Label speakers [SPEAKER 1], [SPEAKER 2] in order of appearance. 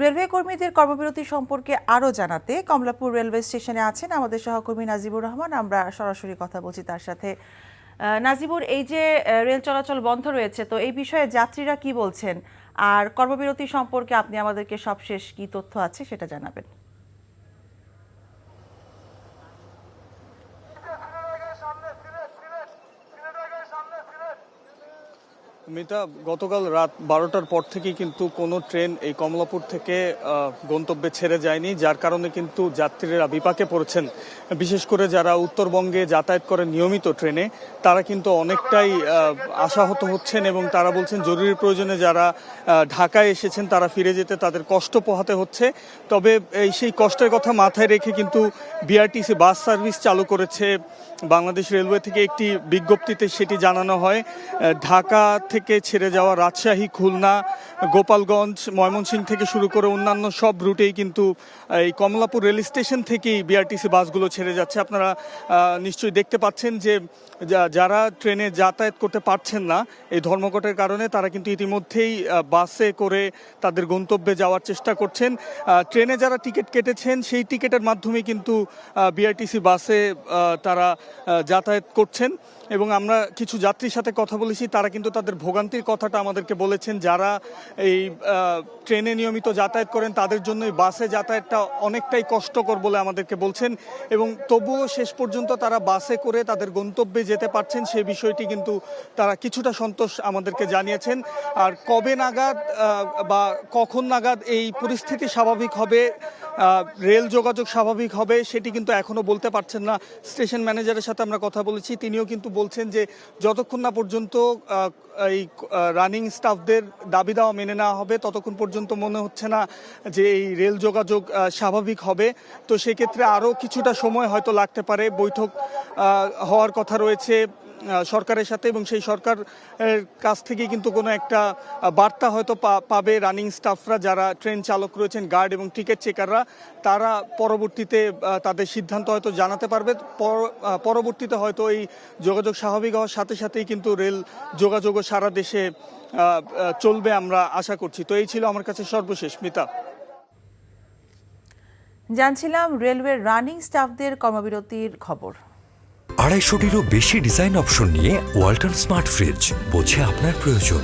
[SPEAKER 1] Railway কর্মীদের কর্মবিরতি সম্পর্কে আরও জানাতে কমলাপুর রেলওয়ে স্টেশনে আছেন আমাদের সহকর্মী নাজিবুর রহমান। আমরা সরাসরি কথা বলছি তার সাথে। নাজিবুর, এই যে রেল চলাচল বন্ধ রয়েছে, তো এই বিষয়ে যাত্রীরা কি বলছেন, আর কর্মবিরতি সম্পর্কে আপনি আমাদেরকে সবশেষ কি তথ্য আছে সেটা জানাবেন।
[SPEAKER 2] মিতা, গতকাল রাত 12টার পর থেকেই কিন্তু কোনো ট্রেন এই কমলাপুর থেকে গন্তব্যে ছেড়ে যায়নি, যার কারণে কিন্তু যাত্রীরা বিপাকে পড়েছেন। বিশেষ করে যারা উত্তরবঙ্গে যাতায়াত করেন নিয়মিত ট্রেনে, তারা কিন্তু অনেকটাই আশাহত হচ্ছেন এবং তারা বলছেন জরুরি প্রয়োজনে যারা ঢাকায় এসেছেন তারা ফিরে যেতে তাদের কষ্ট পোহাতে হচ্ছে। তবে সেই কষ্টের কথা মাথায় রেখে কিন্তু বিআরটিসি বাস সার্ভিস চালু করেছে বাংলাদেশ রেলওয়ে থেকে। একটি বিজ্ঞপ্তিতে সেটি জানানো হয়, ঢাকা থেকে ছেড়ে যাওয়া রাজশাহী, খুলনা, গোপালগঞ্জ, ময়মনসিংহ থেকে শুরু করে অন্যান্য সব রুটেই কিন্তু এই কমলাপুর রেল স্টেশন থেকেই বিআরটিসি বাসগুলো ছেড়ে যাচ্ছে। আপনারা নিশ্চয়ই দেখতে পাচ্ছেন যে যারা ট্রেনে যাতায়াত করতে পারছেন না এই ধর্মঘটের কারণে, তারা কিন্তু ইতিমধ্যেই বাসে করে তাদের গন্তব্যে যাওয়ার চেষ্টা করছেন। ট্রেনে যারা টিকিট কেটেছেন সেই টিকিটের মাধ্যমে কিন্তু বিআরটিসি বাসে তারা যাতায়াত করছেন। এবং আমরা কিছু যাত্রীর সাথে কথা বলেছি, তারা কিন্তু তাদের ভোগান্তির কথাটা আমাদেরকে বলেছেন। যারা এই ট্রেনে নিয়মিত যাতায়াত করেন তাদের জন্য এই বাসে যাতায়াতটা অনেকটাই কষ্টকর বলে আমাদেরকে বলছেন, এবং তবুও শেষ পর্যন্ত তারা বাসে করে তাদের গন্তব্যে যেতে পারছেন সেই বিষয়টি কিন্তু তারা কিছুটা সন্তোষ আমাদেরকে জানিয়েছেন। আর কবে নাগাদ বা কখন নাগাদ এই পরিস্থিতি স্বাভাবিক হবে, রেল যোগাযোগ স্বাভাবিক হবে, সেটি কিন্তু এখনও বলতে পারছেন না। স্টেশন ম্যানেজারের সাথে আমরা কথা বলেছি, তিনিও কিন্তু বলছেন যে যতক্ষণ না পর্যন্ত এই রানিং স্টাফদের দাবি দেওয়া মেনে নেওয়া হবে ততক্ষণ পর্যন্ত মনে হচ্ছে না যে এই রেল যোগাযোগ স্বাভাবিক হবে। তো সেক্ষেত্রে আরও কিছুটা সময় হয়তো লাগতে পারে। বৈঠক হওয়ার কথা রয়েছে সরকারের সাথে, এবং সেই সরকার কাছ থেকে কিন্তু কোনো একটা বার্তা হয়তো পাবে রানিং স্টাফরা, যারা ট্রেন চালক রয়েছেন, গার্ড এবং টিকিট চেকাররা। তারা পরবর্তীতে তাদের সিদ্ধান্ত হয়তো জানাতে পারবে। পরবর্তীতে হয়তো এই যোগাযোগ স্বাভাবিক হওয়ার সাথে সাথেই কিন্তু রেল যোগাযোগও সারা দেশে চলবে আমরা আশা করছি। তো এই ছিল আমার কাছে সর্বশেষ। মিতা,
[SPEAKER 1] জানছিলাম রেলওয়ের রানিং স্টাফদের কর্মবিরতির খবর।
[SPEAKER 3] 250টিরও বেশি ডিজাইন অপশন নিয়ে ওয়ালটন স্মার্ট ফ্রিজ, বোঝে আপনার প্রয়োজন।